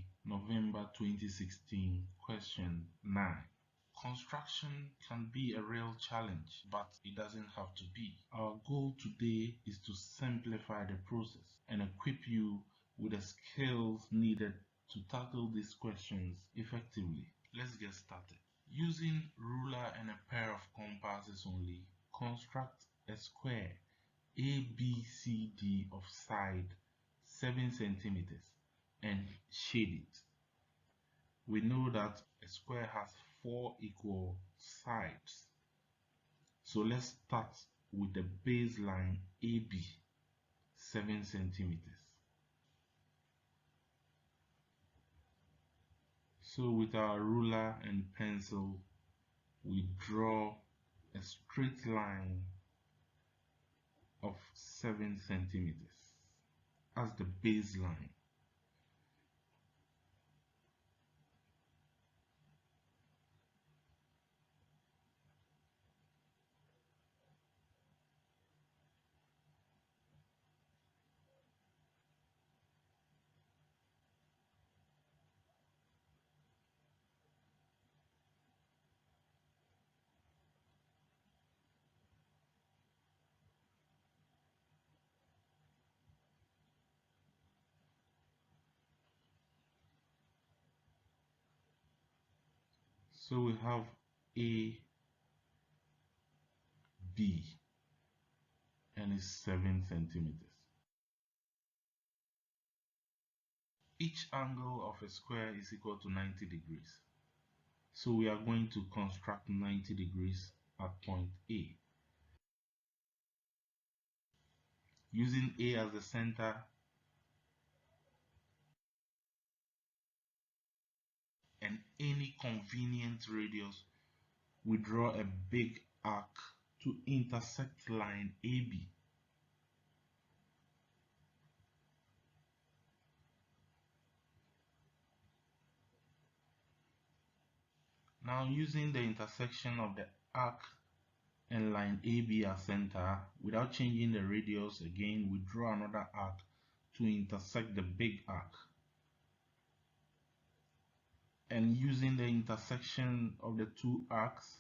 Wednesday, November 2016, question 9. Construction can be a real challenge, but it doesn't have to be. Our goal today is to simplify the process and equip you with the skills needed to tackle these questions effectively. Let's get started. Using ruler and a pair of compasses only, construct a square ABCD of side 7 centimeters and shade it. We know that a square has 4 equal sides. So let's start with the baseline AB, 7 centimeters. So with our ruler and pencil, we draw a straight line of 7 centimeters as the baseline. So we have A, B, and it's 7 centimeters. Each angle of a square is equal to 90 degrees. So we are going to construct 90 degrees at point A. Using A as the center and any convenient radius, we draw a big arc to intersect line AB. Now using the intersection of the arc and line AB as center, without changing the radius again, we draw another arc to intersect the big arc. And using the intersection of the two arcs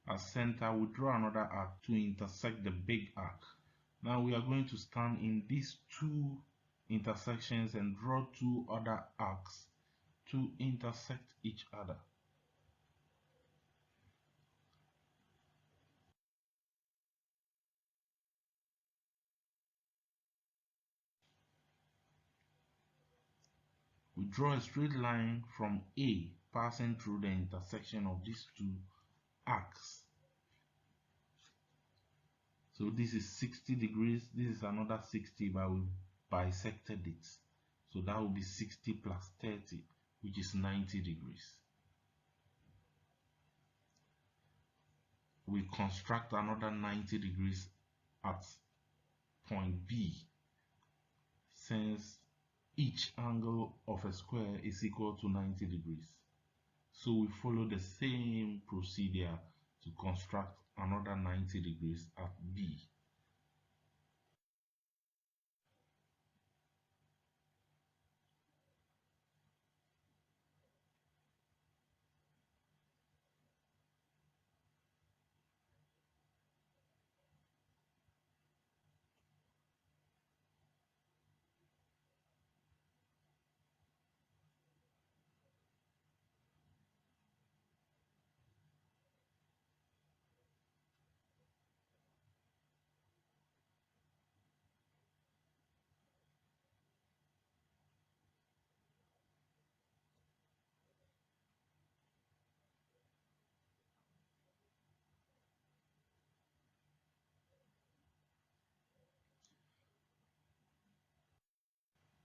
as center, we draw another arc to intersect the big arc. Now we are going to stand in these two intersections and draw two other arcs to intersect each other. We draw a straight line from A passing through the intersection of these two arcs. So this is 60 degrees, this is another 60, but we bisected it. So that will be 60 plus 30, which is 90 degrees. We construct another 90 degrees at point B, since each angle of a square is equal to 90 degrees. So we follow the same procedure to construct another 90 degrees at B.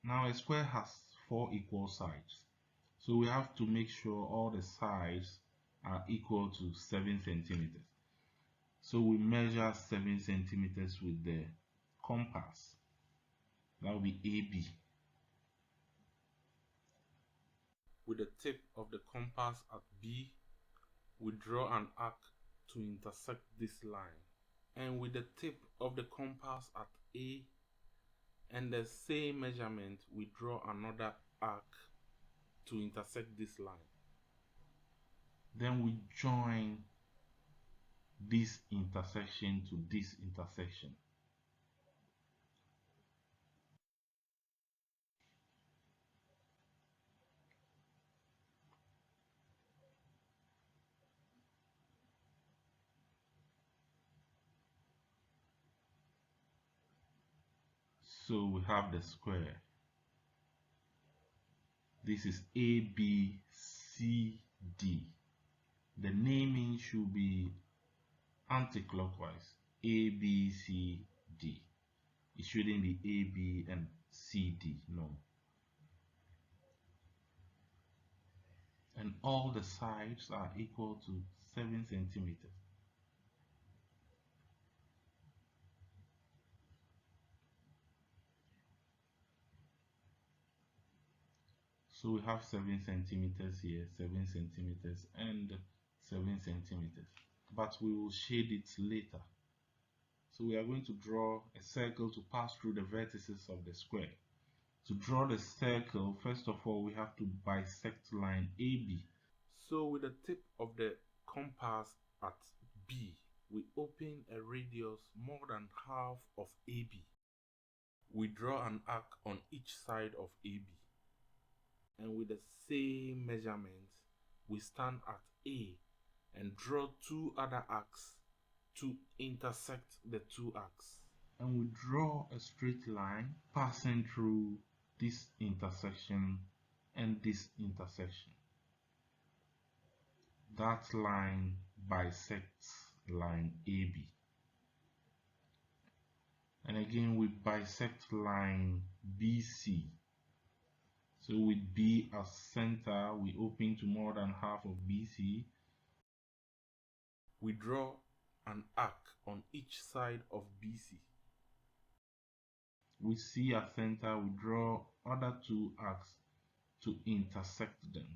Now a square has 4 equal sides, so we have to make sure all the sides are equal to 7 centimeters. So we measure 7 centimeters with the compass. That will be AB. With the tip of the compass at B, we draw an arc to intersect this line. And with the tip of the compass at A and the same measurement, we draw another arc to intersect this line. Then we join this intersection to this intersection. So we have the square. This is ABCD. The naming should be anti-clockwise. ABCD. It shouldn't be AB and CD, no. And all the sides are equal to 7 centimeters. So we have 7 centimeters here, 7 centimeters, and 7 centimeters. But we will shade it later. So we are going to draw a circle to pass through the vertices of the square. To draw the circle, first of all, we have to bisect line AB. So with the tip of the compass at B, we open a radius more than half of AB. We draw an arc on each side of AB. And with the same measurement, we stand at A and draw two other arcs to intersect the two arcs. And we draw a straight line passing through this intersection and this intersection. That line bisects line AB. And again, we bisect line BC. So with B as center, we open to more than half of BC. We draw an arc on each side of BC. We C as center, we draw other two arcs to intersect them.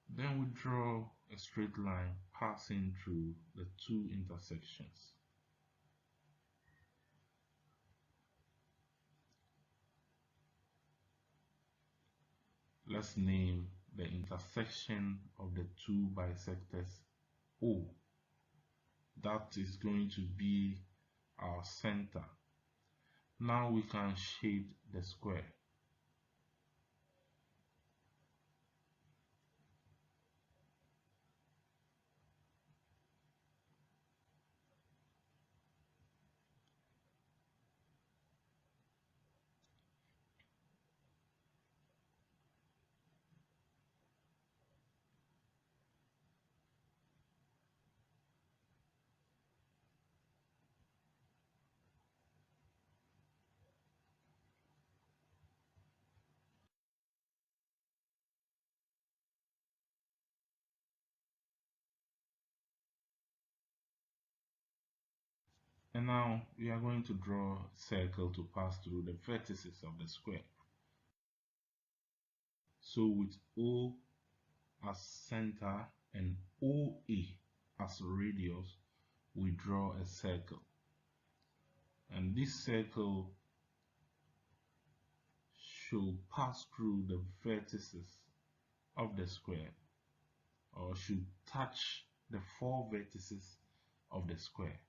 Then we draw a straight line passing through the two intersections. Let's name the intersection of the two bisectors O. That is going to be our center. Now we can shade the square. And now we are going to draw a circle to pass through the vertices of the square. So with O as center and OA as radius, we draw a circle. And this circle should pass through the vertices of the square, or should touch the four vertices of the square.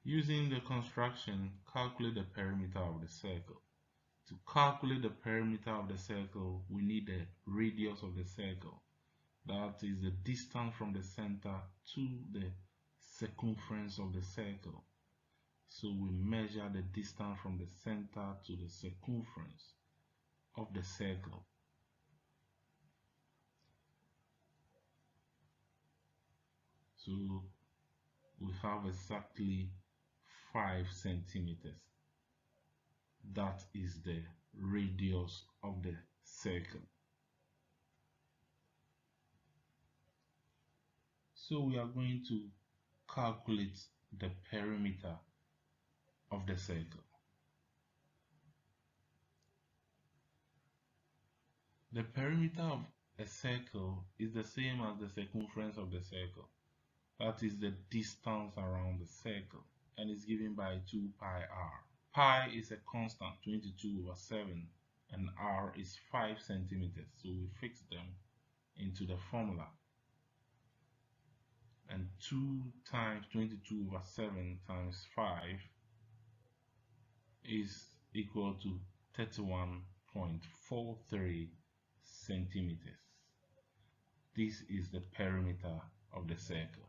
Using the construction, calculate the perimeter of the circle. To calculate the perimeter of the circle, we need the radius of the circle. That is the distance from the center to the circumference of the circle. So we measure the distance from the center to the circumference of the circle. So we have exactly 5 centimeters. That is the radius of the circle. So we are going to calculate the perimeter of the circle. The perimeter of a circle is the same as the circumference of the circle. That is the distance around the circle, and is given by 2 pi r. Pi is a constant, 22/7, and r is 5 centimeters. So we fix them into the formula. And 2 times 22/7 times 5 is equal to 31.43 centimeters. This is the perimeter of the circle.